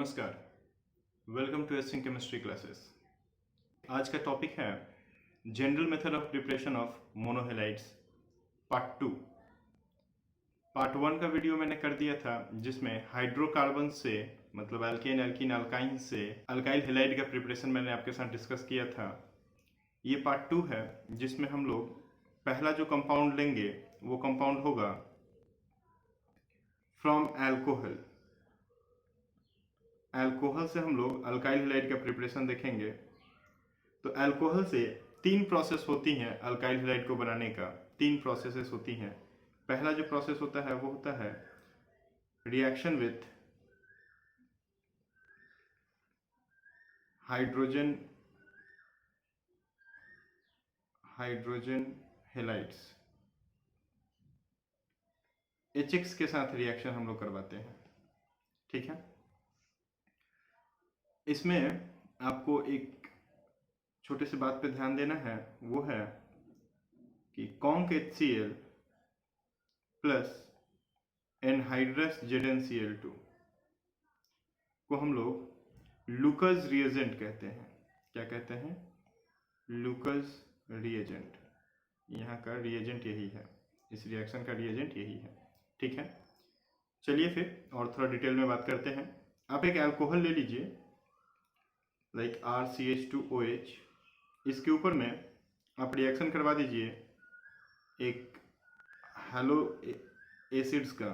नमस्कार, welcome to acing chemistry classes. आज का टॉपिक है general method of preparation of monohalides part 2। Part 1 का वीडियो मैंने कर दिया था जिसमें हाइड्रोकार्बन से मतलब एल्केन, एल्कीन, अल्काइन से अल्काइल हेलाइड का प्रिपरेशन मैंने आपके साथ डिस्कस किया था। ये पार्ट 2 है जिसमें हम लोग पहला जो कंपाउंड लेंगे वो कंपाउंड होगा फ्रॉम एल्कोहल। अल्कोहल से हम लोग अल्काइल हेलाइड का प्रिपरेशन देखेंगे। तो अल्कोहल से 3 प्रोसेस होती हैं अल्काइल हेलाइड को बनाने का। 3 प्रोसेसेस होती हैं। पहला जो प्रोसेस होता है वो होता है reaction with hydrogen halides. HX के साथ रिएक्शन हम लोग करवाते हैं, ठीक है। इसमें आपको एक छोटे से बात पे ध्यान देना है, वो है कि conc HCl plus anhydrous ZnCl2 को हम लोग लुकस रिएजेंट कहते हैं। क्या कहते हैं? Lucas reagent. यहाँ का रिएजेंट यही है, इस रिएक्शन का रिएजेंट यही है, ठीक है। चलिए फिर और थोड़ा डिटेल में बात करते हैं। आप एक अल्कोहल ले लीजिए लाइक RCH2OH। इसके ऊपर में आप रिएक्शन करवा दीजिए एक हैलो एसिड्स का।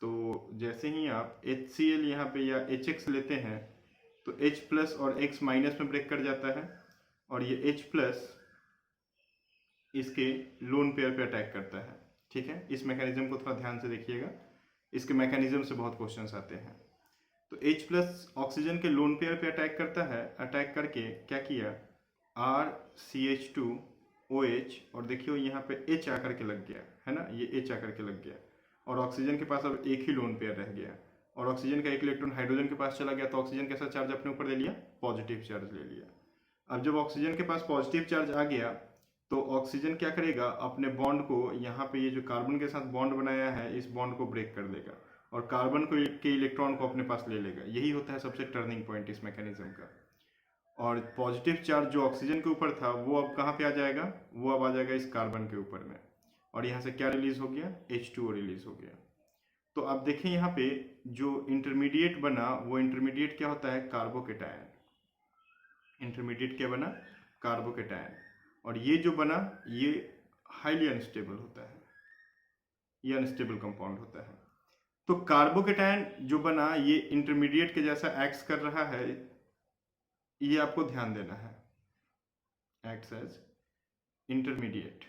तो जैसे ही आप HCl यहाँ पे या HX लेते हैं तो H प्लस और X माइनस में ब्रेक कर जाता है और ये H प्लस इसके लोन पेयर पे अटैक करता है, ठीक है। इस मैकेनिज्म को थोड़ा ध्यान से देखिएगा, इसके मैकेनिज्म से बहुत क्वेश्चंस आते हैं। तो H प्लस ऑक्सीजन के लोन पेयर पे अटैक करता है। अटैक करके क्या किया, RCH2OH और देखियो यहाँ पे H आकर के लग गया है ना, ये H आकर के लग गया और ऑक्सीजन के पास अब एक ही लोन पेयर रह गया और ऑक्सीजन का एक इलेक्ट्रॉन हाइड्रोजन के पास चला गया तो ऑक्सीजन कैसा चार्ज अपने ऊपर ले लिया, पॉजिटिव चार्ज ले लिया। अब जब ऑक्सीजन के पास पॉजिटिव चार्ज आ गया तो ऑक्सीजन क्या करेगा, अपने बॉन्ड को यहाँ पे ये जो कार्बन के साथ बॉन्ड बनाया है इस बॉन्ड को ब्रेक कर देगा और कार्बन को के इलेक्ट्रॉन को अपने पास ले लेगा। यही होता है सबसे टर्निंग पॉइंट इस मैकेनिज्म का। और पॉजिटिव चार्ज जो ऑक्सीजन के ऊपर था वो अब कहाँ पे आ जाएगा, वो अब आ जाएगा इस कार्बन के ऊपर में और यहाँ से क्या रिलीज हो गया, H2O रिलीज हो गया। तो आप देखें यहाँ पे जो इंटरमीडिएट बना वो इंटरमीडिएट क्या होता है, कार्बोकेटायन। इंटरमीडिएट क्या बना, कार्बोकेटायन। और ये जो बना ये हाईली अनस्टेबल होता है, ये अनस्टेबल कंपाउंड होता है। तो कार्बोकेटायन जो बना ये इंटरमीडिएट के जैसा एक्ट कर रहा है, ये आपको ध्यान देना है। Acts as intermediate,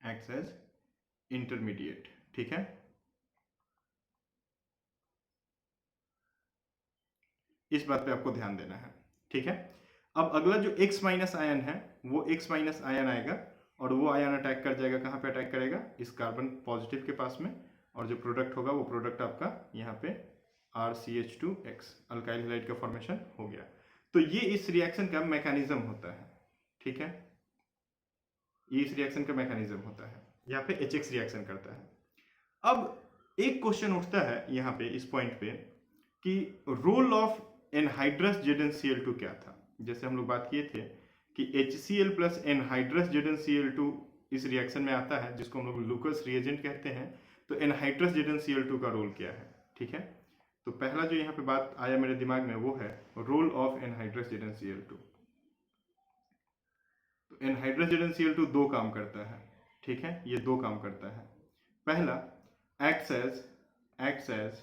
acts as intermediate, ठीक है। इस बात पे आपको ध्यान देना है, ठीक है। अब अगला जो X माइनस आयन है वो X माइनस आयन आएगा और वो आयन अटैक कर जाएगा, कहाँ पे अटैक करेगा, इस कार्बन पॉजिटिव के पास में और जो प्रोडक्ट होगा वो प्रोडक्ट आपका यहाँ पे RCH2X अल्काइल हेलाइड का फॉर्मेशन हो गया। तो ये इस रिएक्शन का मैकेनिज्म होता है, ठीक है। ये इस रिएक्शन का मैकेनिज्म होता है, यहाँ पे HX रिएक्शन करता है। अब एक क्वेश्चन उठता है यहाँ पे इस पॉइंट पे कि रोल ऑफ एनहाइड्रस ZnCl2 क्या था। जैसे हम लोग बात किए थे कि HCl प्लस एनहाइड्रस ZnCl2 इस रिएक्शन में आता है जिसको हम लोग लुकस रिएजेंट कहते हैं। तो एनहाइड्रस ZnCl2 का रोल क्या है, ठीक है। तो पहला जो यहाँ पे बात आया मेरे दिमाग में वो है रोल ऑफ एनहाइड्रस ZnCl2। तो एनहाइड्रस ZnCl2 दो काम करता है, ठीक है। ये दो काम करता है। पहला acts as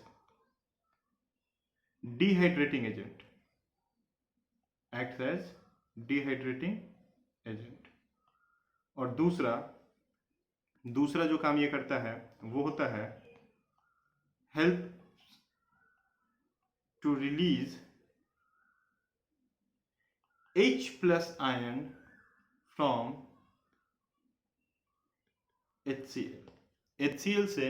dehydrating agent, acts as dehydrating agent. और दूसरा जो काम ये करता है वो होता है help to release H plus ion from HCl से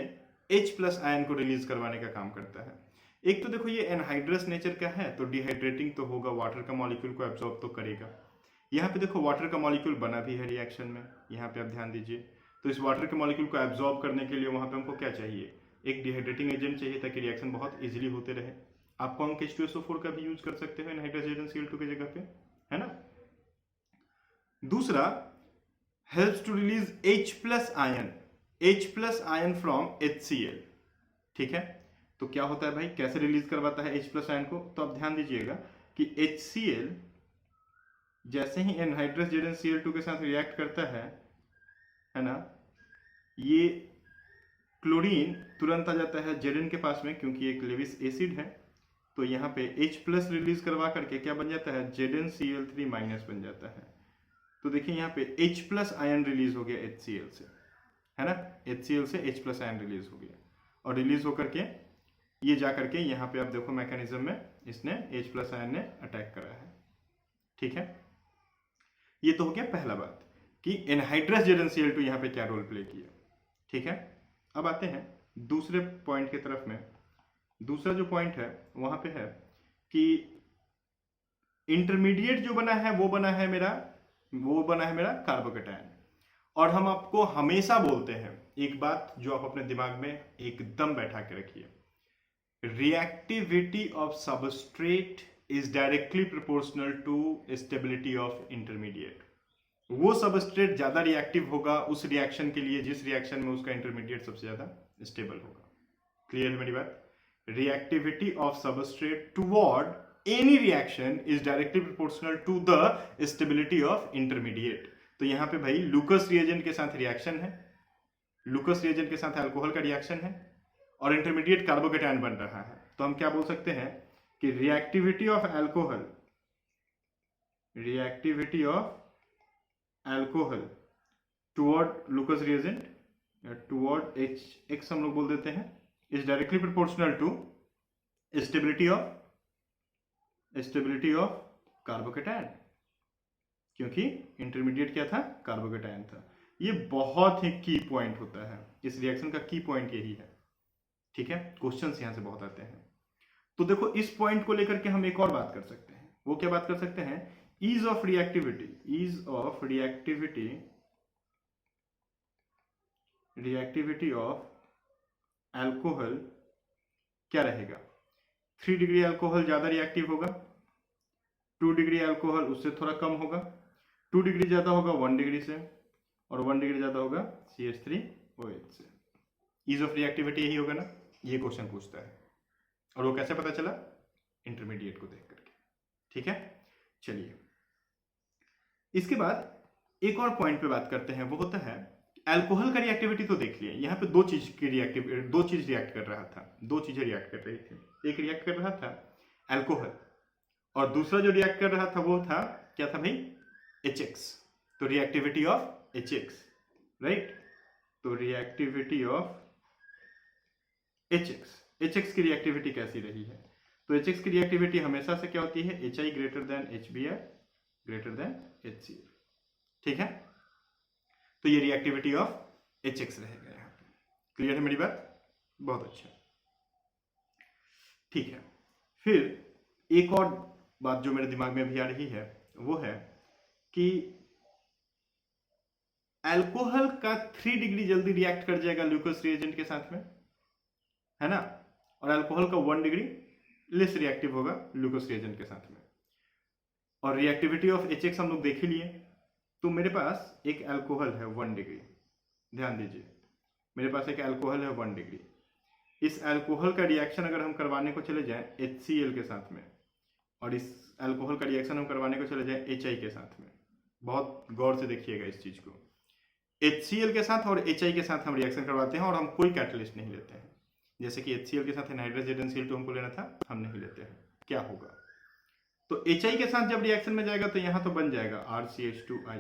H प्लस आयन को रिलीज करवाने का काम करता है। एक तो देखो ये एनहाइड्रस नेचर का है तो डिहाइड्रेटिंग तो होगा, वाटर का मॉलिक्यूल को एब्जॉर्ब तो करेगा। यहाँ पे देखो वाटर का मॉलिक्यूल बना भी है रिएक्शन में, यहाँ पे आप ध्यान दीजिए। तो इस वाटर के मॉलिक्यूल को एब्जॉर्ब करने के लिए वहाँ पे हमको क्या चाहिए, एक डिहाइड्रेटिंग एजेंट चाहिए ताकि रिएक्शन बहुत इजीली होते रहे। आप कॉन्क H2SO4 का भी यूज कर सकते हो एनहाइड्रस ZnCl2 की जगह पे, है ना। दूसरा, helps to release H+ ion from HCl, ठीक है। तो क्या होता है भाई, कैसे रिलीज करवाता है H+ आयन को, तो आप ध्यान दीजिएगा कि HCl जैसे ही एनहाइड्रस ZnCl2 के साथ रिएक्ट करता है ना, ये क्लोरीन तुरंत आ जाता है Zn के पास में, क्योंकि एक लेविस एसिड है। तो यहाँ पे H+ रिलीज करवा करके क्या बन जाता है, ZnCl3- बन जाता है। तो देखिए यहाँ पे H+ आयन रिलीज हो गया HCl से, है ना, HCl से H+ आयन रिलीज हो गया, और रिलीज होकर के ये जा करके यहाँ पे आप देखो मैकेनिज्म में इसने H+ आयन ने अटैक करा है, ठीक है। ये तो हो गया पहला बात कि एनहाइड्रस ZnCl2 यहाँ पे क्या रोल प्ले किया, ठीक है। अब आते हैं दूसरे पॉइंट की तरफ में। दूसरा जो पॉइंट है वहां पे है कि इंटरमीडिएट जो बना है वो बना है मेरा कार्बोकेटायन। और हम आपको हमेशा बोलते हैं एक बात जो आप अपने दिमाग में एकदम बैठा के रखिए, reactivity of substrate is directly proportional to stability of intermediate. वो सबस्ट्रेट ज्यादा रिएक्टिव होगा उस रिएक्शन के लिए जिस रिएक्शन में उसका इंटरमीडिएट सबसे ज्यादा स्टेबल होगा। क्लियर है मेरी बात? Reactivity of substrate toward any reaction is directly proportional to the stability of intermediate. तो यहां पे भाई लुकस रिएजेंट के साथ रिएक्शन है, लुकस रिएजेंट के साथ अल्कोहल का रिएक्शन है और इंटरमीडिएट कार्बोकेटायन बन रहा है। तो हम क्या बोल सकते हैं कि reactivity of alcohol toward Lucas reagent या टुवर्ड H हम लोग बोल देते हैं, is directly proportional to stability of carbocation, क्योंकि इंटरमीडिएट क्या था, कार्बोकेटायन था। ये बहुत ही की पॉइंट होता है, इस रिएक्शन का की पॉइंट यही है, ठीक है। क्वेश्चंस यहां से बहुत आते हैं। तो देखो इस पॉइंट को लेकर के हम एक और बात कर सकते हैं। वो क्या बात कर सकते हैं, ease of reactivity of alcohol क्या रहेगा। 3 डिग्री अल्कोहल ज्यादा रिएक्टिव होगा, 2 डिग्री अल्कोहल उससे थोड़ा कम होगा, 2 डिग्री ज्यादा होगा 1 डिग्री से, और 1 डिग्री ज्यादा होगा CH3OH से। ईज ऑफ रिएक्टिविटी यही होगा ना, ये क्वेश्चन पूछता है। और वो कैसे पता चला, इंटरमीडिएट को देख करके, ठीक है। चलिए इसके बाद एक और पॉइंट पे बात करते हैं, वो होता है अल्कोहल का रिएक्टिविटी। तो देख लिए यहाँ पे दो चीज रिएक्ट कर रहा था, 2 चीजें रिएक्ट कर रही थी। एक रिएक्ट कर रहा था अल्कोहल और दूसरा जो रिएक्ट कर रहा था वो था क्या था भाई, HX। तो रिएक्टिविटी ऑफ HX, राइट। तो रिएक्टिविटी ऑफ HX की रिएक्टिविटी कैसी रही है, तो HX की रिएक्टिविटी हमेशा से क्या होती है, HI greater than HBr greater than HCl, ठीक है। तो ये रिएक्टिविटी ऑफ HX रहेगा यहाँ पे। क्लियर है मेरी बात? बहुत अच्छा, ठीक है। फिर एक और बात जो मेरे दिमाग में भी आ रही है वो है कि अल्कोहल का 3 डिग्री जल्दी रिएक्ट कर जाएगा ल्यूकस रिएजेंट के साथ में, है ना, और अल्कोहल का 1 डिग्री लेस रिएक्टिव होगा ल्यूकस रिएजेंट के साथ में। और रिएक्टिविटी ऑफ HX हम लोग देख ही लिए। तो मेरे पास एक अल्कोहल है 1 डिग्री, ध्यान दीजिए मेरे पास एक अल्कोहल है 1 डिग्री। इस अल्कोहल का रिएक्शन अगर हम करवाने को चले जाएं HCl के साथ में, और इस अल्कोहल का रिएक्शन हम करवाने को चले जाएं HI के साथ में, बहुत गौर से देखिएगा इस चीज को। HCl के साथ और HI के साथ हम रिएक्शन करवाते हैं और हम कोई कैटलिस्ट नहीं लेते हैं। जैसे कि HCl के साथ एनहाइड्रस ZnCl2 हमको लेना था, हम नहीं लेते हैं। क्या होगा, तो HI के साथ जब रिएक्शन में जाएगा तो यहां तो बन जाएगा RCH2I,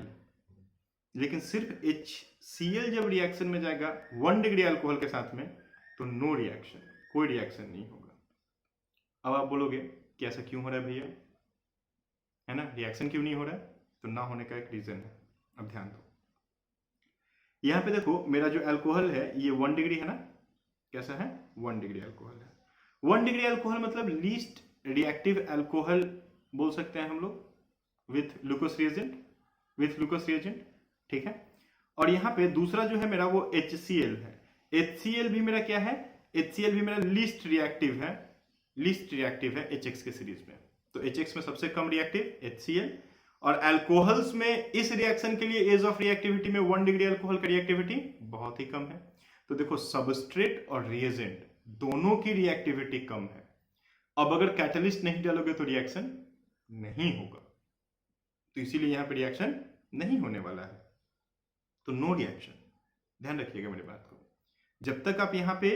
लेकिन सिर्फ HCl जब रिएक्शन में जाएगा 1 डिग्री अल्कोहल के साथ में तो नो रिएक्शन, कोई रिएक्शन नहीं होगा। अब आप बोलोगे कि ऐसा क्यों हो रहा है भैया, है ना, रिएक्शन क्यों नहीं हो रहा है? तो ना होने का एक रीजन है। अब ध्यान दो, यहां पे देखो मेरा जो अल्कोहल है ये 1 डिग्री है ना, कैसा है, 1 डिग्री अल्कोहल है। 1 डिग्री अल्कोहल मतलब लीस्ट रिएक्टिव अल्कोहल बोल सकते हैं हम लोग विथ लुकोस रिएजेंट, ठीक है। और यहाँ पे दूसरा जो है मेरा वो HCl है। HCl भी मेरा क्या है, HCl भी मेरा लीस्ट रिएक्टिव है लीस्ट रिएक्टिव है HX के सीरीज में। तो HX में सबसे कम रिएक्टिव HCl, और अल्कोहल्स में इस रिएक्शन के लिए एज ऑफ रिएक्टिविटी में 1 डिग्री अल्कोहल का रिएक्टिविटी बहुत ही कम है। तो देखो सबस्ट्रेट और रिएजेंट दोनों की रिएक्टिविटी कम है। अब अगर कैटलिस्ट नहीं डालोगे तो रिएक्शन नहीं होगा, तो इसीलिए यहां पे रिएक्शन नहीं होने वाला है, तो नो रिएक्शन। ध्यान रखिएगा मेरी बात को, जब तक आप यहां पे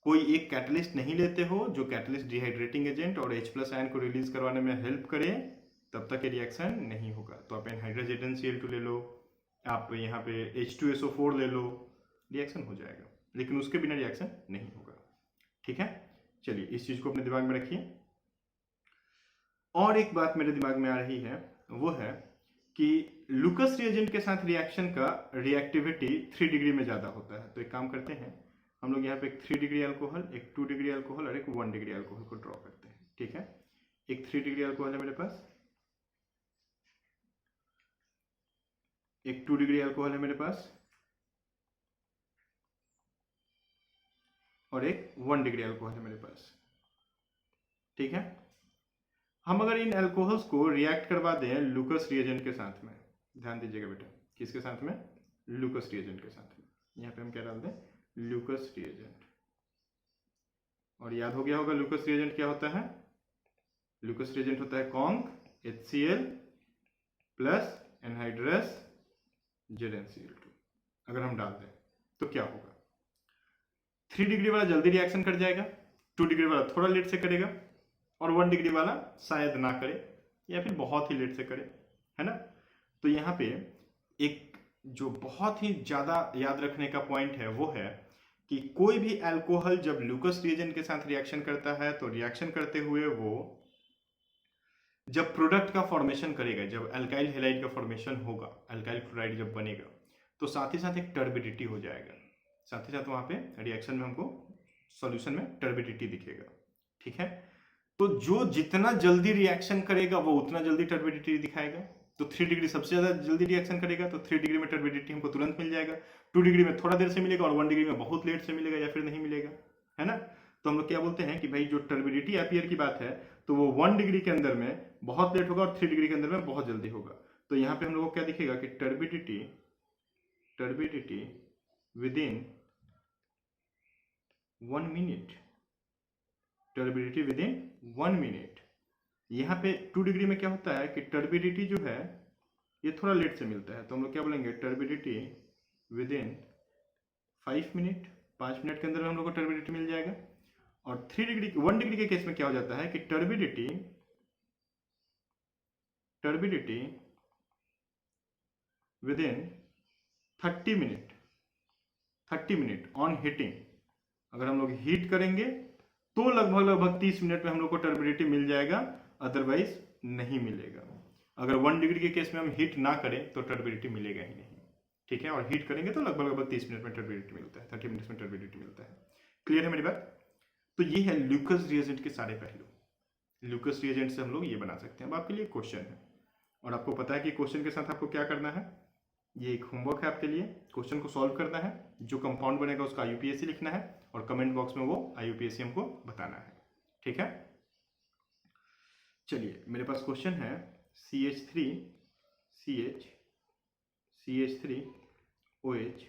कोई एक कैटलिस्ट नहीं लेते हो जो कैटलिस्ट डिहाइड्रेटिंग एजेंट और H+ आयन को रिलीज करवाने में हेल्प करे, तब तक ये रिएक्शन नहीं होगा। तो आप एनहाइड्रस ZnCl2 ले लो, आप यहाँ पे H2SO4 ले लो, रिएक्शन हो जाएगा, लेकिन उसके बिना रिएक्शन नहीं होगा। ठीक है, चलिए इस चीज को अपने दिमाग में रखिए। और एक बात मेरे दिमाग में आ रही है, वो है कि लुकस रिएजेंट के साथ रिएक्शन का रिएक्टिविटी 3 डिग्री में ज्यादा होता है। तो एक काम करते हैं, हम लोग यहाँ पे एक 3 डिग्री अल्कोहल, एक 2 डिग्री अल्कोहल और एक 1 डिग्री अल्कोहल को ड्रॉ करते हैं। ठीक है, एक 3 डिग्री अल्कोहल है मेरे पास, एक 2 डिग्री अल्कोहल है मेरे पास, और एक 1 डिग्री अल्कोहल है मेरे पास। ठीक है, हम अगर इन अल्कोहल्स को रिएक्ट करवा दें लुकस रिएजेंट के साथ में, ध्यान दीजिएगा बेटा, किसके साथ में? लुकस रिएजेंट के साथ में। यहाँ पे हम क्या डाल दें? Lucas reagent. और याद हो गया होगा लुकस रिएजेंट क्या होता है? लुकस रिएजेंट होता है conc HCl plus anhydrous ZnCl2। अगर हम डाल दें तो क्या होगा? 3 डिग्री वाला जल्दी रिएक्शन कर जाएगा, 2 डिग्री वाला थोड़ा लेट से करेगा, और 1 डिग्री वाला शायद ना करे या फिर बहुत ही लेट से करे, है ना। तो यहाँ पे एक जो बहुत ही ज्यादा याद रखने का पॉइंट है वो है कि कोई भी अल्कोहल जब लुकस रिएजेंट के साथ रिएक्शन करता है तो रिएक्शन करते हुए वो जब प्रोडक्ट का फॉर्मेशन करेगा, जब अल्काइल हैलाइड का फॉर्मेशन होगा, अल्काइल क्लोराइड जब बनेगा, तो साथ ही साथ एक टर्बिडिटी हो जाएगा, साथ ही साथ वहां पे रिएक्शन में हमको सॉल्यूशन में टर्बिडिटी दिखेगा। ठीक है, तो जो जितना जल्दी रिएक्शन करेगा वो उतना जल्दी टर्बिडिटी दिखाएगा। तो 3 डिग्री सबसे ज्यादा जल्दी रिएक्शन करेगा, तो 3 डिग्री में टर्बिडिटी हमको तुरंत मिल जाएगा, 2 डिग्री में थोड़ा देर से मिलेगा, और 1 डिग्री में बहुत लेट से मिलेगा या फिर नहीं मिलेगा, है ना। तो हम लोग क्या बोलते हैं कि भाई जो टर्बिडिटी अपीयर की बात है तो वो 1 डिग्री के अंदर में बहुत लेट होगा और 3 डिग्री के अंदर में बहुत जल्दी होगा। तो यहाँ पे हम लोग को क्या दिखेगा कि turbidity with in 1 minute, turbidity with in 1 minute. यहाँ पे 2 डिग्री में क्या होता है कि टर्बिडिटी जो है ये थोड़ा लेट से मिलता है, तो हम लोग क्या बोलेंगे? Turbidity with in 5 minute, 5 minute के अंदर हम लोग को टर्बिडिटी मिल जाएगा। और 1 डिग्री के केस में क्या हो जाता है कि turbidity with in 30 minute on heating. अगर हम लोग हीट करेंगे तो लगभग 30 मिनट में हम लोग को टर्बिडिटी मिल जाएगा, अदरवाइज नहीं मिलेगा। अगर 1 डिग्री के केस में हम हीट ना करें तो टर्बिडिटी मिलेगा ही नहीं। ठीक है, और हीट करेंगे तो लगभग 30 मिनट में टर्बिडिटी मिलता है, 30 मिनट में टर्बिडिटी मिलता है। क्लियर है मेरी बात? तो ये है लुकस रिएजेंट के सारे पहलू। लुकस रिएजेंट से हम लोग ये बना सकते हैं। अब आपके लिए क्वेश्चन है, और आपको पता है कि क्वेश्चन के साथ आपको क्या करना है, ये एक होमवर्क है आपके लिए, क्वेश्चन को सॉल्व करना है, जो कंपाउंड बनेगा उसका IUPAC लिखना है, और कमेंट बॉक्स में वो IUPAC हमको बताना है। ठीक है, चलिए मेरे पास क्वेश्चन है CH3OH,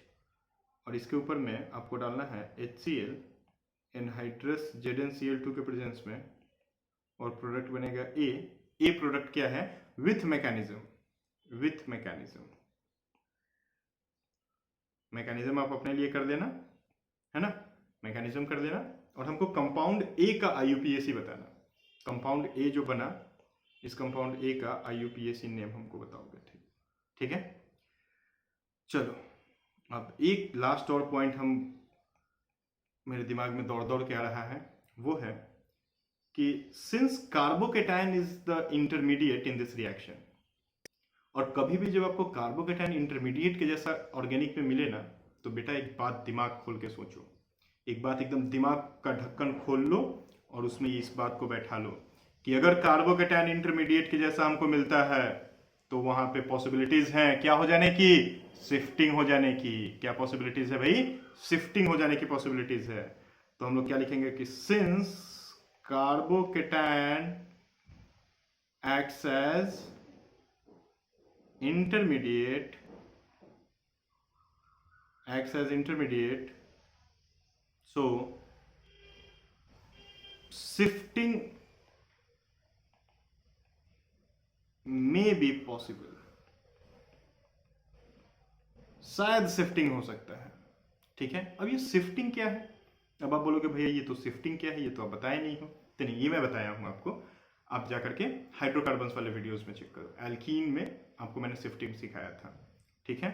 और इसके ऊपर में आपको डालना है HCl एनहाइड्रस ZnCl2 के प्रेजेंस में, और प्रोडक्ट बनेगा ए प्रोडक्ट क्या है? विथ मैकेनिज्म आप अपने लिए कर लेना, है ना, मैकेनिज्म कर लेना, और हमको कंपाउंड ए का IUPAC बताना। कंपाउंड ए जो बना, इस कंपाउंड ए का IUPAC नेम हमको बताओगे। ठीक है, चलो अब एक लास्ट और पॉइंट हम मेरे दिमाग में दौड़ के आ रहा है, वो है कि since carbocation is the intermediate in this reaction, और कभी भी जब आपको कार्बोकेटायन इंटरमीडिएट के जैसा ऑर्गेनिक में मिले ना, तो बेटा एक बात दिमाग खोल के सोचो, एक बात एकदम दिमाग का ढक्कन खोल लो और उसमें इस बात को बैठा लो कि अगर कार्बोकेटायन इंटरमीडिएट के जैसा हमको मिलता है तो वहां पे पॉसिबिलिटीज हैं क्या हो जाने की? शिफ्टिंग हो जाने की। क्या पॉसिबिलिटीज है भाई? शिफ्टिंग हो जाने की पॉसिबिलिटीज है। तो हम लोग क्या लिखेंगे कि since carbocation acts as intermediate so shifting may be possible, शायद शिफ्टिंग हो सकता है। ठीक है, अब ये शिफ्टिंग क्या है? अब आप बोलोगे भैया ये तो शिफ्टिंग क्या है, ये तो आप बताए नहीं हो। तो नहीं, ये मैं बताया हूं आपको, आप जा करके हाइड्रोकार्बन्स वाले वीडियोस में चेक करो। एल्कीन में आपको मैंने शिफ्टिंग सिखाया था। ठीक है,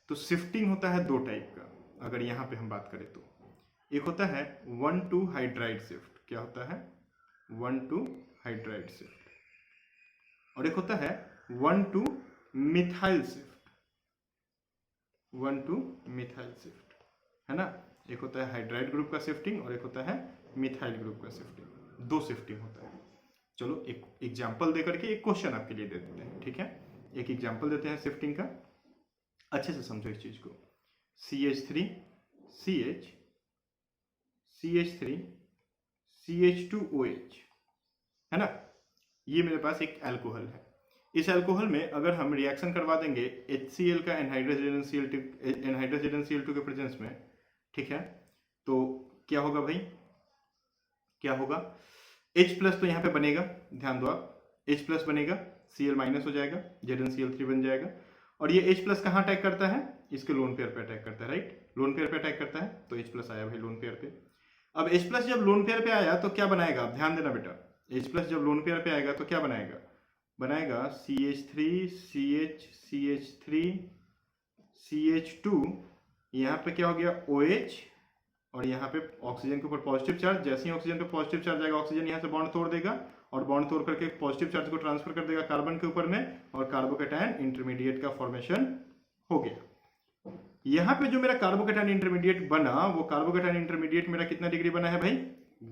तो शिफ्टिंग होता है दो टाइप का। अगर यहाँ पे हम बात करें तो एक होता है 1,2 हाइड्राइड शिफ्ट। क्या होता है? 1,2 हाइड्राइड शिफ्ट। और एक होता है 1,2 मिथाइल शिफ्ट। 1,2 मिथाइल शिफ्ट, है ना। एक होता है हाइड्राइड ग्रुप का शिफ्टिंग और एक होता है मिथाइल ग्रुप का शिफ्टिंग। दो शिफ्टिंग होता है। चलो एक एग्जाम्पल दे करके एक क्वेश्चन आपके लिए दे देते हैं। ठीक है, एक एग्जाम्पल देते हैं शिफ्टिंग का, अच्छे से समझो इस चीज को। CH3 CH CH3 CH2OH, है ना। ये मेरे पास एक अल्कोहल है। इस अल्कोहल में अगर हम रिएक्शन करवा देंगे HCl का एनहाइड्रोजन Cl2 के प्रेजेंस में, ठीक है, तो क्या होगा भाई? क्या होगा? H+ तो यहाँ पे बनेगा, ध्यान दो आप, H+ बनेगा, Cl- हो जाएगा, ZnCl3 बन जाएगा। और ये H+ कहाँ अटैक करता है? इसके लोन पेयर पे अटैक करता है, राइट। लोन पेयर पे अटैक करता है तो H+ आया भाई लोन पेयर पे। अब H+ जब लोन पेयर पे आया तो क्या बनाएगा? ध्यान देना बेटा, H+ जब लोन पेयर पे आएगा तो क्या बनाएगा? बनाएगा CH3 CH CH3 CH2, यहाँ पे क्या हो गया? OH, और यहाँ पे ऑक्सीजन के ऊपर पॉजिटिव चार्ज। जैसे ही ऑक्सीजन पे पॉजिटिव चार्ज आएगा, ऑक्सीजन यहाँ से बॉन्ड तोड़ देगा और बॉन्ड तोड़ करके पॉजिटिव चार्ज को ट्रांसफर कर देगा कार्बन के ऊपर में, और कार्बोकेटायन इंटरमीडिएट का फॉर्मेशन हो गया। यहाँ पे जो मेरा कार्बोकेटायन इंटरमीडिएट बना, वो कार्बोकेटायन इंटरमीडिएट मेरा कितना डिग्री बना है भाई?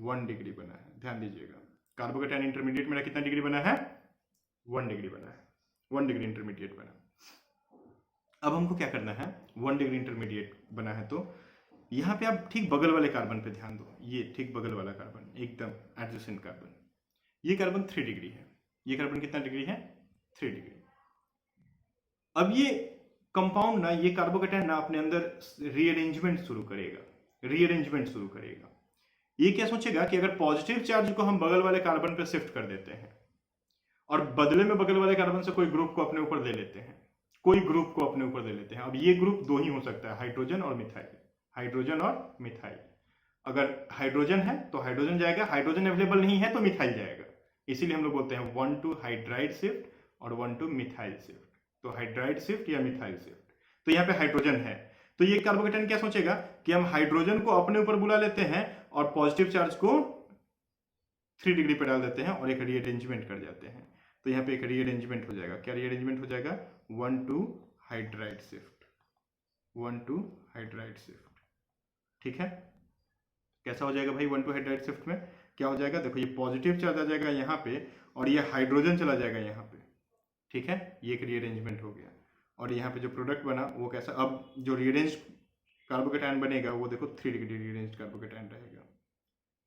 1 डिग्री बना है। ध्यान दीजिएगा, कार्बोकेटायन इंटरमीडिएट मेरा कितना डिग्री बना है? 1 डिग्री बना है। 1 डिग्री इंटरमीडिएट बना। अब हमको क्या करना है? 1 डिग्री इंटरमीडिएट बना है तो यहाँ पे आप ठीक बगल वाले कार्बन पे ध्यान दो। ये ठीक बगल वाला कार्बन, एकदम एडजेसेंट कार्बन, ये कार्बन 3 डिग्री है। ये कार्बन कितना डिग्री है? 3 डिग्री। अब ये कंपाउंड ना, ये कार्बोकेटायन ना अपने अंदर रीअरेंजमेंट शुरू करेगा। ये क्या सोचेगा कि अगर पॉजिटिव चार्ज को हम बगल वाले कार्बन पे शिफ्ट कर देते हैं और बदले में बगल वाले कार्बन से कोई ग्रुप को अपने ऊपर ले लेते हैं, अब ये ग्रुप दो ही हो सकता है, हाइड्रोजन और मिथाइल। अगर हाइड्रोजन है तो हाइड्रोजन जाएगा, हाइड्रोजन अवेलेबल नहीं है तो मिथाइल जाएगा। इसीलिए हम लोग बोलते हैं 1,2 हाइड्राइड शिफ्ट और 1,2 मिथाइल शिफ्ट। तो हाइड्राइड शिफ्ट या मिथाइल शिफ्ट। तो यहाँ पे हाइड्रोजन है तो ये कार्बोकेटायन क्या सोचेगा कि हम हाइड्रोजन को अपने ऊपर बुला लेते हैं और पॉजिटिव चार्ज को 3 डिग्री पे डाल देते हैं और एक रीअरेंजमेंट कर जाते हैं। तो यहाँ पे एक रीअरेंजमेंट हो जाएगा। क्या रीअरेंजमेंट हो जाएगा? 1,2 हाइड्राइड शिफ्ट, 1,2 हाइड्राइड शिफ्ट। ठीक है, कैसा हो जाएगा भाई? 1,2 हाइड्राइड शिफ्ट में क्या हो जाएगा? देखो, ये पॉजिटिव चार्ज आ जाएगा यहाँ पे और ये हाइड्रोजन चला जाएगा यहाँ पे। ठीक है, ये एक रीअरेंजमेंट हो गया। और यहाँ पे जो प्रोडक्ट बना वो कैसा? अब जो रीअरेंज कार्बोकेटायन बनेगा वो देखो 3 डिग्री रीअरेंज कार्बोकेटायन रहेगा।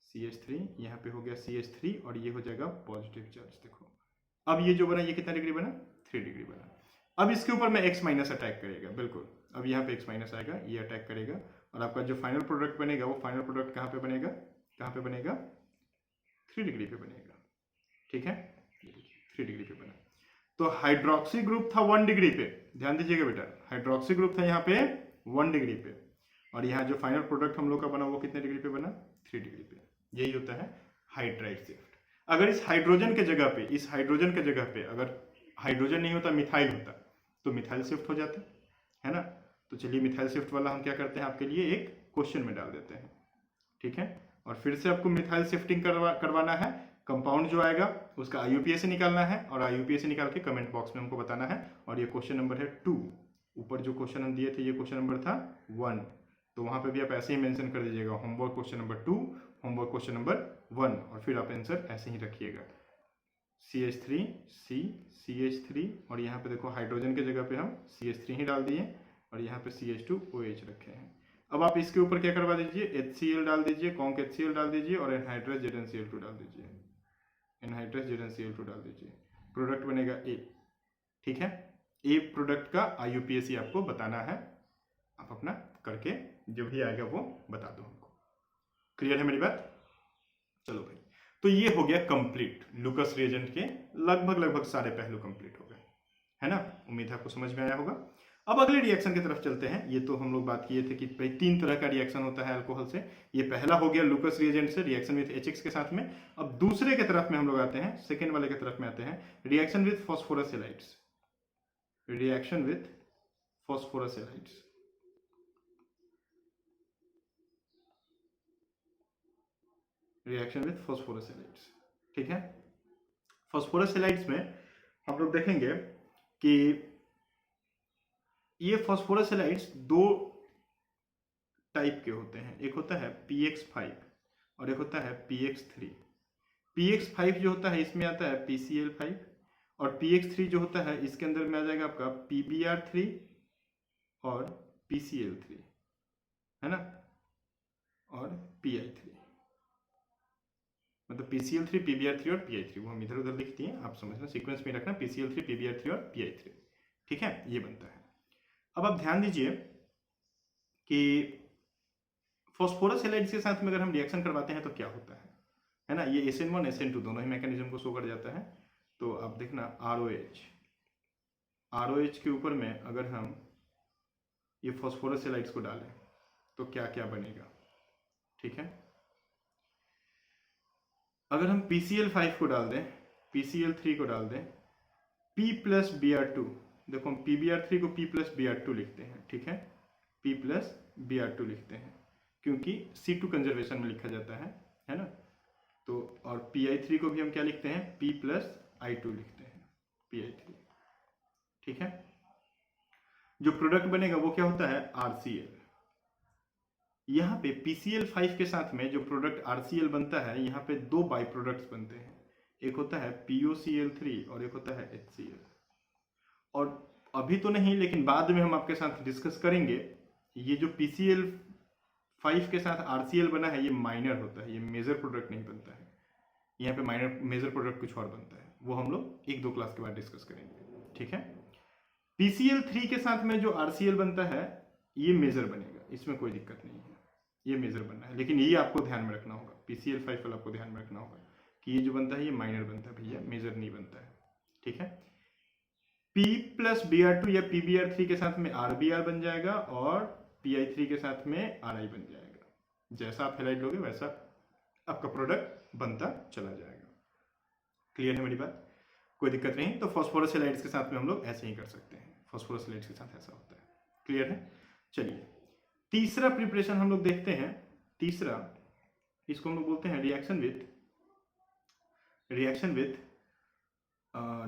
CH3 यहाँ पे हो गया CH3 और ये हो जाएगा पॉजिटिव चार्ज। देखो अब ये जो बना ये कितना डिग्री बना? 3 डिग्री बना। अब इसके ऊपर में X- अटैक करेगा, बिल्कुल। अब यहाँ पे X- आएगा, ये अटैक करेगा और आपका जो फाइनल प्रोडक्ट बनेगा वो फाइनल प्रोडक्ट कहाँ पे बनेगा? 3 डिग्री पे बनेगा। ठीक है, 3 डिग्री पे बना। तो हाइड्रोक्सी ग्रुप था 1 डिग्री पे, ध्यान दीजिएगा बेटा, हाइड्रोक्सी ग्रुप था यहाँ पे 1 डिग्री पे, और यहाँ जो फाइनल प्रोडक्ट हम लोग का बना वो कितने डिग्री पे बना? 3 डिग्री पे। यही होता है हाइड्राइड शिफ्ट। अगर इस हाइड्रोजन के जगह पे अगर हाइड्रोजन नहीं होता, मिथाइल होता, तो मिथाइल शिफ्ट हो जाता, है ना। तो चलिए मिथाइल शिफ्ट वाला हम क्या करते हैं, आपके लिए एक क्वेश्चन में डाल देते हैं। ठीक है, और फिर से आपको मिथाइल शिफ्टिंग करवाना है। कंपाउंड जो आएगा उसका IUPAC निकालना है और IUPAC निकाल के कमेंट बॉक्स में हमको बताना है। और ये क्वेश्चन नंबर है 2। ऊपर जो क्वेश्चन हम दिए थे ये क्वेश्चन नंबर था 1, तो वहां पे भी आप ऐसे ही मेंशन कर दीजिएगा, homework question number 2, homework question number 1, और फिर आप आंसर ऐसे ही रखिएगा। CH3 C CH3 और यहाँ पे देखो हाइड्रोजन के जगह पे हम CH3 ही डाल दिए और यहाँ पे CH2OH रखे हैं। अब आप इसके ऊपर क्या करवा दीजिए, HCl डाल दीजिए, कॉन्क HCl डाल दीजिए और एनहाइड्रस ZnCl2 डाल दीजिए, एनहाइड्रस ZnCl2 डाल दीजिए, प्रोडक्ट बनेगा A। ठीक है, A प्रोडक्ट का IUPAC आपको बताना है, आप अपना करके जो भी आएगा वो बता दो हमको। क्लियर है मेरी बात? चलो भाई, तो ये हो गया कंप्लीट, लुकस रिएजेंट के लगभग सारे पहलू कंप्लीट हो गए, है ना। उम्मीद है आपको समझ में आया होगा। अब अगले रिएक्शन की तरफ चलते हैं। ये तो हम लोग बात किए थे कि भाई 3 तरह का रिएक्शन होता है अल्कोहल से। ये पहला हो गया लुकस रिएजेंट से, रिएक्शन विथ HX के साथ में। अब दूसरे के तरफ में हम लोग आते हैं, सेकेंड वाले के तरफ में आते हैं, reaction with phosphorus halides, reaction with phosphorus halides. Reaction with phosphorus halides, ठीक है। फॉस्फोरस हैलाइड्स में हम लोग देखेंगे कि ये फॉस्फोरस हैलाइड्स 2 टाइप के होते हैं। एक होता है PX5 और एक होता है PX3। PX5 जो होता है इसमें आता है PCl5 और PX3 जो होता है इसके अंदर में आ जाएगा आपका PBr3 और PCl3, है ना, और PI3। मतलब PCl3, PBr3 और PI3, वो हम इधर उधर लिख दिए, आप समझना, सीक्वेंस में रखना, PCl3, PBr3 और PI3। ठीक है, ये बनता है। अब आप ध्यान दीजिए कि फॉस्फोरस हैलाइड्स के साथ में अगर हम रिएक्शन करवाते हैं तो क्या होता है ना। ये SN1 SN2 दोनों ही मैकेनिज्म को शो कर जाता है। तो आप देखना ROH के ऊपर में अगर हम ये फॉस्फोरस हैलाइड्स को डालें तो क्या क्या बनेगा। ठीक है, अगर हम PCl5 को डाल दें, PCl3 को डाल दें, P+Br2, देखो हम PBr3 को P+Br2 लिखते हैं। ठीक है, P+Br2 लिखते हैं क्योंकि C2 कंजर्वेशन में लिखा जाता है ना। तो और PI3 को भी हम क्या लिखते हैं, P+I2 लिखते हैं, PI3। ठीक है, जो प्रोडक्ट बनेगा वो क्या होता है, RCl। यहाँ पे PCl5 के साथ में जो प्रोडक्ट RCl बनता है, यहाँ पे 2 बाई प्रोडक्ट्स बनते हैं, एक होता है POCl3 और एक होता है HCl। और अभी तो नहीं, लेकिन बाद में हम आपके साथ डिस्कस करेंगे। ये जो PCl5 के साथ RCl बना है ये माइनर होता है, ये मेजर प्रोडक्ट नहीं बनता है। यहाँ पे मेजर प्रोडक्ट कुछ और बनता है, वो हम लोग 1-2 क्लास के बाद डिस्कस करेंगे। ठीक है, PCl3 के साथ में जो RCl बनता है ये मेजर बनेगा, इसमें कोई दिक्कत नहीं है, ये मेजर बनना है। लेकिन ये आपको ध्यान में रखना होगा, PCl5 वाला आपको ध्यान में रखना होगा कि ये जो बनता है ये माइनर बनता है भैया, मेजर नहीं बनता है। ठीक है, P+Br2 या PBr3 के साथ में RBr बन जाएगा और PI3 के साथ में RI बन जाएगा। जैसा आप हैलाइड लोगे वैसा आपका प्रोडक्ट बनता चला जाएगा। क्लियर है मेरी बात? कोई दिक्कत नहीं। तो फॉस्फोरस हैलाइड्स के साथ में हम लोग ऐसे ही कर सकते हैं, फॉस्फोरस हैलाइड्स के साथ ऐसा होता है। क्लियर है? चलिए तीसरा प्रिपरेशन हम लोग देखते हैं। तीसरा, इसको हम लोग बोलते हैं रिएक्शन विथ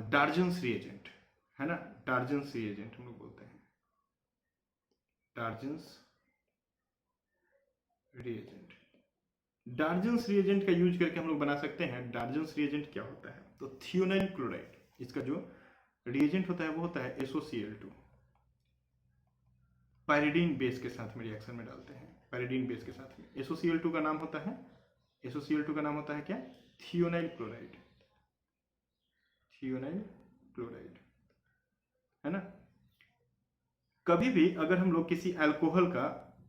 डार्जन्स रिएजेंट, है ना। डार्जन्स रिएजेंट हम लोग बोलते हैं, डार्जन्स रिएजेंट। डार्जन्स रिएजेंट का यूज करके हम लोग बना सकते हैं। डार्जन्स रिएजेंट क्या होता है, तो थियोनाइल क्लोराइड, इसका जो रिएजेंट होता है वो होता है SOCl2। पायरिडीन बेस के साथ में रिएक्शन में डालते हैं, पायरिडीन बेस के साथ में। SOCl2 का नाम होता है, SOCl2 का नाम होता है क्या, थियोनाइल क्लोराइड, थियोनाइल क्लोराइड, है ना। कभी भी अगर हम लोग किसी अल्कोहल का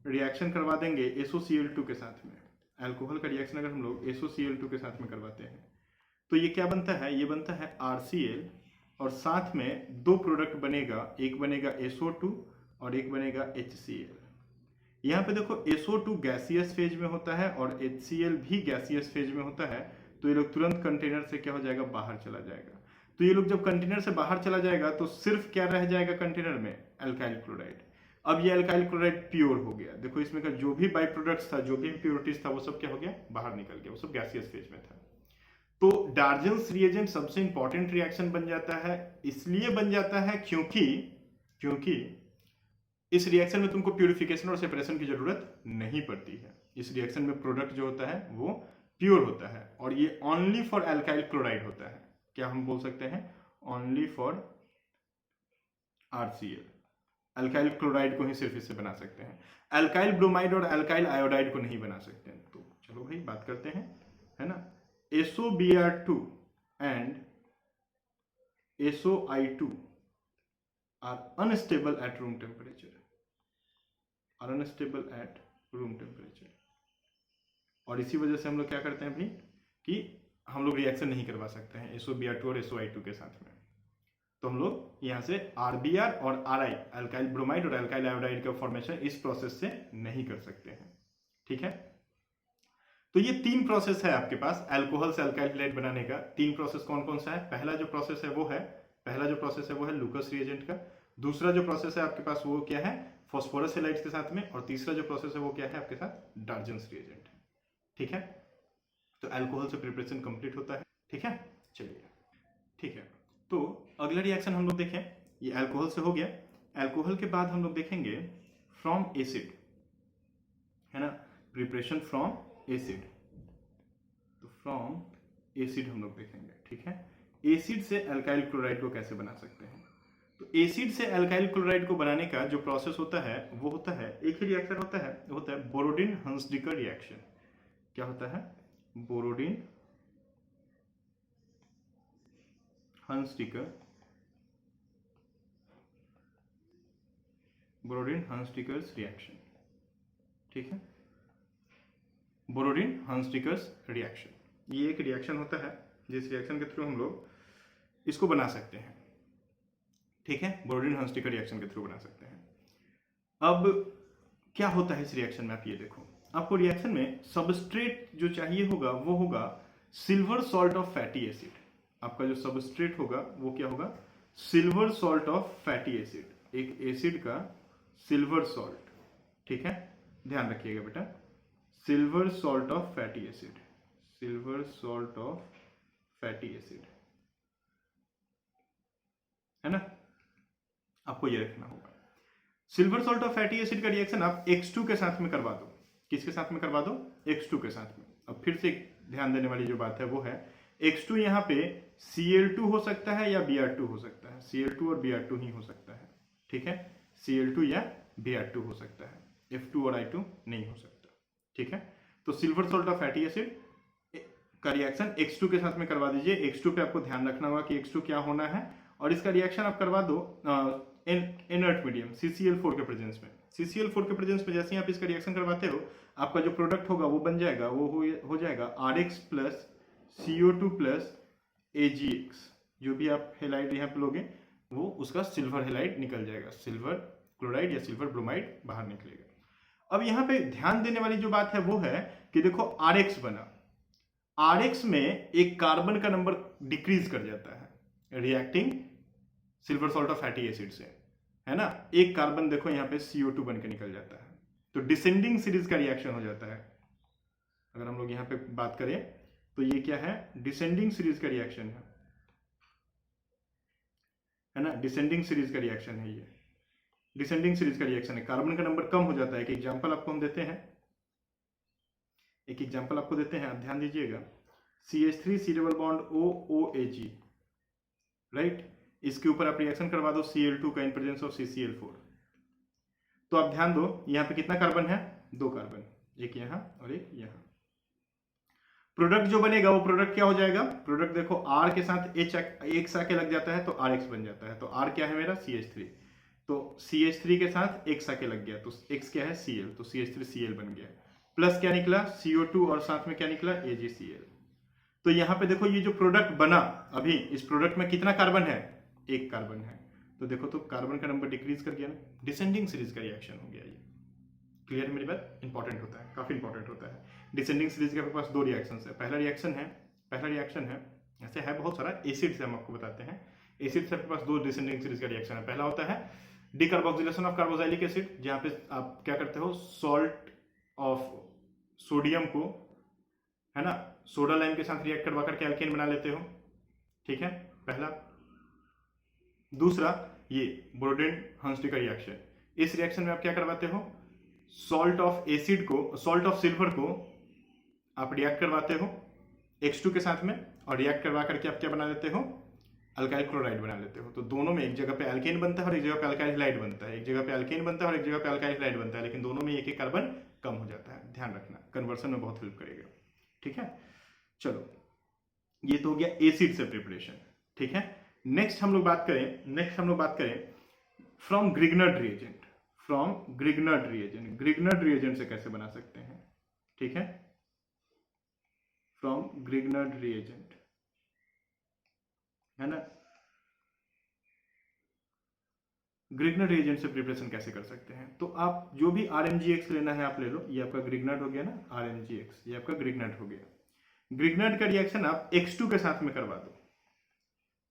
रिएक्शन करवा देंगे SOCl2 के साथ में, अल्कोहल का रिएक्शन अगर हम लोग SOCl2 के साथ में करवाते हैं तो ये क्या बनता है, ये बनता है RCl और साथ में 2 प्रोडक्ट बनेगा, एक बनेगा SO2 और एक बनेगा HCl। यहाँ पे देखो SO2 गैसियस फेज में होता है और HCl भी गैसियस फेज में होता है। तो ये लोग तुरंत कंटेनर से क्या हो जाएगा, बाहर चला जाएगा। तो ये लोग जब कंटेनर से बाहर चला जाएगा तो सिर्फ क्या रह जाएगा कंटेनर में, अल्काइल क्लोराइड। अब ये अल्काइल क्लोराइड प्योर हो गया। देखो इसमें का जो भी बाई प्रोडक्ट्स था, जो भी इम्प्योरिटीज था, वो सब क्या हो गया, बाहर निकल गया, वो सब गैसियस फेज में था। तो डार्जन्स रिएजेंट सबसे इंपॉर्टेंट रिएक्शन बन जाता है। इसलिए बन जाता है क्योंकि इस रिएक्शन में तुमको प्यूरिफिकेशन और सेपरेशन की जरूरत नहीं पड़ती है। इस रिएक्शन में प्रोडक्ट जो होता है वो प्योर होता है और ये ओनली फॉर अल्काइल क्लोराइड होता है। क्या हम बोल सकते हैं, only for RCl। Alkyl chloride को ही सिर्फ इससे बना सकते हैं, अल्काइल ब्रोमाइड और अल्काइल आयोडाइड को नहीं बना सकते हैं। तो चलो भाई बात करते हैं, है ना। SOBr2 and SOI2 are unstable at room temperature, और इसी वजह से हम लोग क्या करते हैं भाई कि हम लोग रिएक्शन नहीं करवा सकते हैं SOBr2 और SOI2 के साथ में। तो हम लोग यहाँ से RBr और RI, अल्काइल ब्रोमाइड और अल्काइल आयोडाइड का फॉर्मेशन इस प्रोसेस से नहीं कर सकते हैं, ठीक है। तो ये 3 प्रोसेस है आपके पास अल्कोहल से अल्काइल हैलाइड बनाने का। 3 प्रोसेस कौन कौन सा है? पहला जो प्रोसेस है वो है लुकस रिएजेंट का। दूसरा जो प्रोसेस है आपके पास वो क्या है? फॉस्फोरस हैलाइड्स के साथ में। और तीसरा जो प्रोसेस है वो क्या है आपके साथ? डार्जेंस रिएजेंट है, ठीक है। तो अल्कोहल से प्रिपरेशन कंप्लीट होता है, ठीक है। चलिए, ठीक है। तो अगला रिएक्शन हम लोग देखें, ये अल्कोहल से हो गया। अल्कोहल के बाद हम लोग देखेंगे फ्रॉम एसिड, है ना, प्रिपरेशन फ्रॉम एसिड। तो फ्रॉम एसिड हम लोग देखेंगे, ठीक है। एसिड से अल्काइल क्लोराइड को कैसे बना सकते हैं? तो एसिड से अल्काइल क्लोराइड को बनाने का जो प्रोसेस होता है वो होता है, एक ही रिएक्शन होता है बोरोडिन हंसडिकर रिएक्शन। क्या होता है? बोरोडिन हंसडिकर्स रिएक्शन, ठीक है। बोरोडिन हंसडिकर्स रिएक्शन, ये एक रिएक्शन होता है जिस रिएक्शन के थ्रू हम लोग इसको बना सकते हैं, ठीक है। बोरोडिन हंसडिकर रिएक्शन के थ्रू बना सकते हैं। अब क्या होता है इस रिएक्शन में, आप ये देखो, आपको रिएक्शन में सबस्ट्रेट जो चाहिए होगा वो होगा silver salt of fatty acid. आपका जो सबस्ट्रेट होगा वो क्या होगा? Silver salt of fatty acid, एक एसिड का सिल्वर सॉल्ट, ठीक है। ध्यान रखिएगा बेटा, silver salt of fatty acid, silver salt of fatty acid, है ना, आपको ये रखना होगा। Silver salt of fatty acid का रिएक्शन आप X2 के साथ में करवा दो। किसके साथ में करवा दो? X2 के साथ में। अब फिर से ध्यान देने वाली जो बात है वो है X2 यहाँ पे Cl2 हो सकता है या Br2 हो सकता है, Cl2 और Br2 ही हो सकता है, ठीक है। Cl2 या Br2 हो सकता है, F2 और I2 नहीं हो सकता, ठीक है। तो silver salt of fatty acid का रिएक्शन X2 के साथ में करवा दीजिए। X2 पे आपको ध्यान रखना होगा कि X2 क्या होना है, और इसका रिएक्शन आप करवा दो इनर्ट मीडियम CCl4 के प्रेजेंस में। CCl4 के प्रेजेंस में जैसे ही आप इसका रिएक्शन करवाते हो, आपका जो प्रोडक्ट होगा वो बन जाएगा, वो हो जाएगा RX plus CO2 plus AgX। जो भी आप हेलाइड यहाँ पे लोगे वो उसका सिल्वर हेलाइड निकल जाएगा, सिल्वर क्लोराइड या सिल्वर ब्रोमाइड बाहर निकलेगा। अब यहाँ पे ध्यान देने वाली जो बात है वो है कि देखो RX बना, RX में एक कार्बन का नंबर डिक्रीज कर जाता है reacting silver salt of fatty acid से, है ना। एक कार्बन देखो यहाँ पे CO2 बन के निकल जाता है, तो डिसेंडिंग सीरीज का रिएक्शन हो जाता है। अगर हम लोग यहाँ पे बात करें तो ये क्या है? डिसेंडिंग सीरीज का रिएक्शन है ना, डिसेंडिंग सीरीज का रिएक्शन है ये, डिसेंडिंग सीरीज का रिएक्शन है। कार्बन का नंबर कम हो जाता है। एक एग्जांपल आपको हम देते हैं, आप ध्यान दीजिएगा। CH3 C double bond OOAG, right, इसके ऊपर आप रिएक्शन करवा दो Cl2 का इन प्रेजेंस ऑफ CCl4। तो आप ध्यान दो यहाँ पे कितना कार्बन है? 2 कार्बन, एक यहाँ और एक यहाँ। प्रोडक्ट जो बनेगा वो प्रोडक्ट क्या हो जाएगा? प्रोडक्ट देखो R के साथ X आके लग जाता है तो RX बन जाता है। तो R क्या है मेरा? CH3। तो CH3 के साथ X आके लग गया तो X क्या है? Cl, तो CH3Cl बन गया। प्लस क्या निकला? CO2 और साथ में क्या निकला? AgCl। तो यहाँ पे देखो ये जो प्रोडक्ट बना, अभी इस प्रोडक्ट में कितना कार्बन है? 1 कार्बन है। तो देखो तो कार्बन का नंबर डिक्रीज कर गया ना, डिसेंडिंग सीरीज का रिएक्शन हो गया ये। क्लियर मेरी बात? इंपॉर्टेंट होता है, काफी इंपॉर्टेंट होता है। डिसेंडिंग सीरीज के पास 2 रिएक्शन है। पहला रिएक्शन है ऐसे है बहुत सारा, एसिड से हम आपको बताते हैं। एसिड से आपके पास 2 डिसेंडिंग सीरीज का रिएक्शन है। पहला होता है डिकार्बोक्सिलेशन ऑफ कार्बोक्सिलिक एसिड, जहां पे आप क्या करते हो? सॉल्ट ऑफ सोडियम को, है ना, सोडा लाइम के साथ रिएक्ट करवा करके एल्केन बना लेते हो, ठीक है, पहला। दूसरा ये बोरोडिन हंसडिकर रिएक्शन, इस रिएक्शन में आप क्या करवाते हो? सॉल्ट ऑफ एसिड को, सॉल्ट ऑफ सिल्वर को आप रिएक्ट करवाते हो X2 के साथ में, और रिएक्ट करवा करके आप क्या बना लेते हो? अल्काइल क्लोराइड बना लेते हो, तो दोनों में एक जगह पे एल्केन बनता है और एक जगह पे अल्काइल हैलाइड बनता है, एक जगह पे एल्केन बनता है और एक जगह पे अल्काइल हैलाइड बनता है, लेकिन दोनों में एक एक कार्बन कम हो जाता है। ध्यान रखना, कन्वर्सन में बहुत हेल्प करेगा। ठीक है, चलो ये तो हो गया एसिड से प्रिपरेशन। ठीक है, नेक्स्ट हम लोग बात करें फ्रॉम ग्रिग्नर्ड रिएजेंट। ग्रिग्नर्ड रिएजेंट से कैसे बना सकते हैं? ठीक है, फ्रॉम ग्रिग्नर्ड रिएजेंट, है ना। ग्रिग्नर्ड रिएजेंट से प्रिपरेशन कैसे कर सकते हैं? तो आप जो भी RMgX लेना है आप ले लो, ये आपका ग्रिग्नर्ड हो गया ना, RMgX ये आपका ग्रिग्नर्ड हो गया। ग्रिग्नर्ड का रिएक्शन आप X2 के साथ में करवा दो,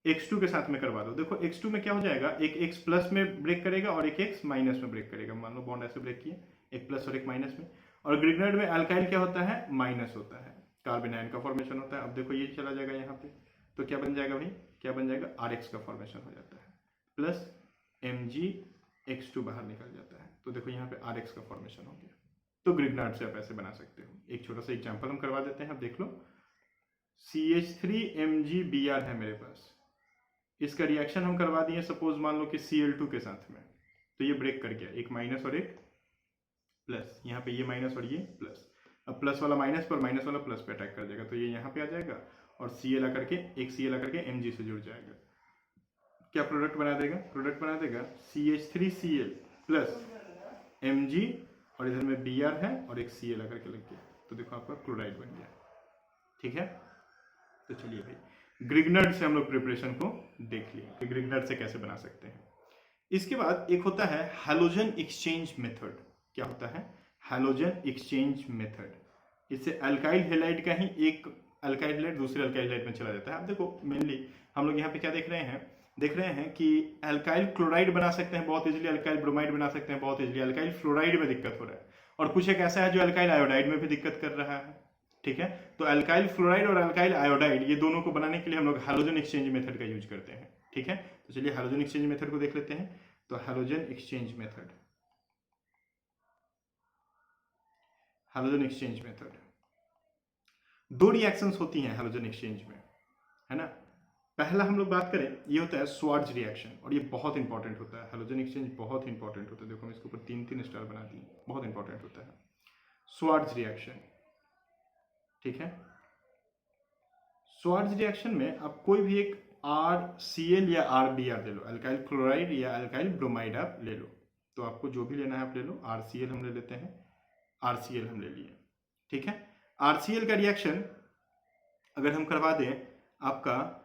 X2 के साथ में करवा दो। देखो X2 में क्या हो जाएगा, एक X प्लस में ब्रेक करेगा और एक X माइनस में ब्रेक करेगा। मान लो बॉन्ड ऐसे ब्रेक किए, एक प्लस और एक माइनस में। और ग्रिग्नर्ड में अल्काइल क्या होता है, माइनस होता है, कार्बन आयन का फॉर्मेशन होता है। अब देखो ये चला जाएगा यहाँ पे, तो क्या बन जाएगा भाई, क्या बन जाएगा, RX का फॉर्मेशन हो जाता है, प्लस MgX2 बाहर निकल जाता है। तो देखो यहाँ पे RX का फॉर्मेशन हो गया। तो ग्रिग्नर्ड से आप ऐसे बना सकते हो। एक छोटा सा एग्जाम्पल हम करवा देते हैं, आप देख लो। CH3MgBr है मेरे पास, इसका रिएक्शन हम करवा दिए सपोज मान लो कि Cl2 के साथ में, तो ये ब्रेक कर गया, एक माइनस और एक प्लस, यहाँ पे ये माइनस और ये प्लस। अब प्लस वाला माइनस पर, माइनस वाला प्लस पे अटैक कर जाएगा, तो ये यहाँ पे आ जाएगा और Cl आकर के, एक Cl आकर के Mg से जुड़ जाएगा। क्या प्रोडक्ट बना देगा, CH3Cl प्लस Mg, और इधर में Br है और एक Cl आकर के लग गया, तो देखो आपका क्लोराइड बन गया। ठीक है, तो चलिए भाई ग्रिग्नर्ड से हम लोग प्रिपरेशन को देख लिए कि ग्रिग्नर्ड से कैसे बना सकते हैं। इसके बाद एक होता है हैलोजन एक्सचेंज मेथड। क्या होता है, हैलोजन एक्सचेंज मेथड। इससे अल्काइल हैलाइड का ही एक अल्काइल हैलाइड दूसरे अल्काइल हैलाइड में चला जाता है। अब देखो मेनली हम लोग यहाँ पे क्या देख रहे हैं कि अल्काइल क्लोराइड बना सकते हैं बहुत इजीली, अल्काइल ब्रोमाइड बना सकते हैं बहुत इजीली, अल्काइल फ्लोराइड में दिक्कत हो रहा है, और कुछ एक ऐसा है जो अल्काइल आयोडाइड में भी दिक्कत कर रहा है। ठीक है, तो अल्काइल फ्लोराइड और अल्काइल आयोडाइड ये दोनों को बनाने के लिए हम लोग हैलोजन एक्सचेंज मेथड का यूज करते हैं। ठीक है, तो चलिए हैलोजन एक्सचेंज मेथड को देख लेते हैं। तो हैलोजन एक्सचेंज मेथड, दो रिएक्शंस होती हैं हैलोजन एक्सचेंज में, है ना। पहला हम लोग बात करें, ये होता है स्वार्ट्ज रिएक्शन, और ये बहुत इंपॉर्टेंट होता है। हैलोजन एक्सचेंज बहुत इंपॉर्टेंट होता है। देखो हम इसके ऊपर 3-3 स्टार बना दिए, बहुत इंपॉर्टेंट होता है स्वार्ट्ज रिएक्शन। ठीक है, स्वार्ट्ज रिएक्शन में आप कोई भी एक RCl या RBr ले लो, अल्काइल क्लोराइड या अल्काइल ब्रोमाइड आप ले लो, तो आपको जो भी लेना है आप ले लो। RCl हम ले लेते हैं, RCl हम ले लिए। ठीक है, RCl का रिएक्शन अगर हम करवा दें आपका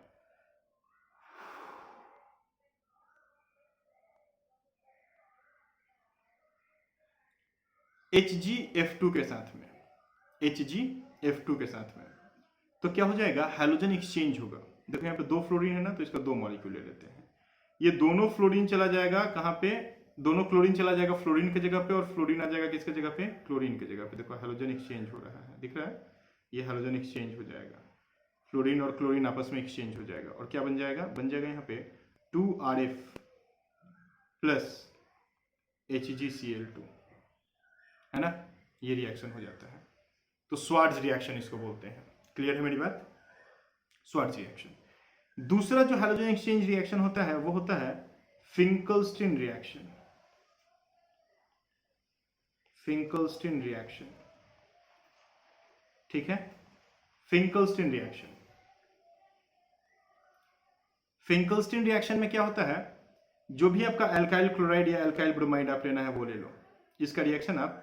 HgF2 के साथ में, HgF2 के साथ में, तो क्या हो जाएगा, हैलोजन एक्सचेंज होगा। देखो यहाँ पे 2 फ्लोरीन है ना, तो इसका 2 मॉलिक्यूल ले लेते हैं। ये दोनों फ्लोरीन चला जाएगा कहाँ पे, दोनों क्लोरीन चला जाएगा फ्लोरीन की जगह पे, और फ्लोरीन आ जाएगा किसके जगह पे, क्लोरीन की जगह पे। देखो हैलोजन एक्सचेंज हो रहा है, दिख रहा है, ये हैलोजन एक्सचेंज हो जाएगा, फ्लोरीन और क्लोरीन आपस में एक्सचेंज हो जाएगा, और क्या बन जाएगा, यहाँ पे 2RF प्लस HgCl2, है ना, ये रिएक्शन हो जाता है। तो स्वार्ट्ज रिएक्शन इसको बोलते हैं। क्लियर है मेरी बात, स्वार्ट्ज रिएक्शन। दूसरा जो हैलोजन एक्सचेंज रिएक्शन होता है वो होता है फिंकलस्टीन रिएक्शन। ठीक है, फिंकलस्टीन रिएक्शन में क्या होता है, जो भी आपका अल्काइल क्लोराइड या अल्काइल ब्रोमाइड आप लेना है वो ले लो। इसका रिएक्शन आप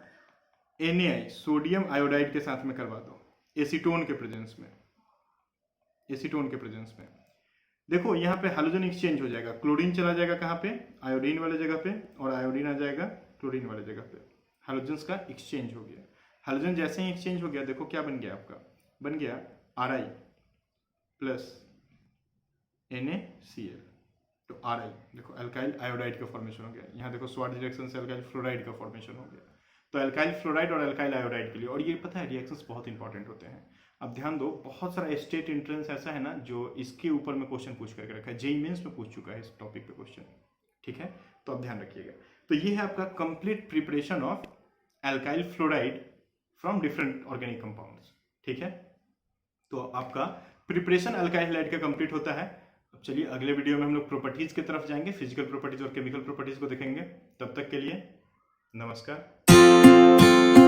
Na सोडियम आयोडाइड के साथ में करवा दो, एसीटोन के प्रेजेंस में। देखो यहाँ पे हैलोजन एक्सचेंज हो जाएगा, क्लोरीन चला जाएगा कहाँ पे, आयोडीन वाले जगह पे, और आयोडीन आ जाएगा क्लोरीन वाले जगह पे। हैलोजन्स का एक्सचेंज हो गया। हैलोजन जैसे ही एक्सचेंज हो गया, देखो क्या बन गया आपका, बन गया Ri प्लस NaCl, तो Ri देखो अल्काइल आयोडाइड का फॉर्मेशन हो गया। यहाँ देखो स्वार्ट्ज रिएक्शन से अल्काइल फ्लोराइड का फॉर्मेशन हो गया। तो अल्काइल फ्लोराइड और अल्काइल आयोडाइड के लिए, और ये पता है रिएक्शंस बहुत इंपॉर्टेंट होते हैं। अब ध्यान दो, बहुत सारा स्टेट एंट्रेंस ऐसा है ना जो इसके ऊपर में क्वेश्चन पूछ करके रखा है, जेईई मेंस में पूछ चुका है इस टॉपिक पे क्वेश्चन। ठीक है, तो अब ध्यान रखिएगा। तो ये है आपका complete preparation of alkyl fluoride from different organic compounds. ठीक है, तो आपका प्रिपरेशन अल्काइल हैलाइड का कंप्लीट होता है। अब चलिए अगले वीडियो में हम लोग प्रॉपर्टीज़ की तरफ जाएंगे, फिजिकल प्रॉपर्टीज़ और केमिकल प्रॉपर्टीज़ को देखेंगे। तब तक के लिए नमस्कार।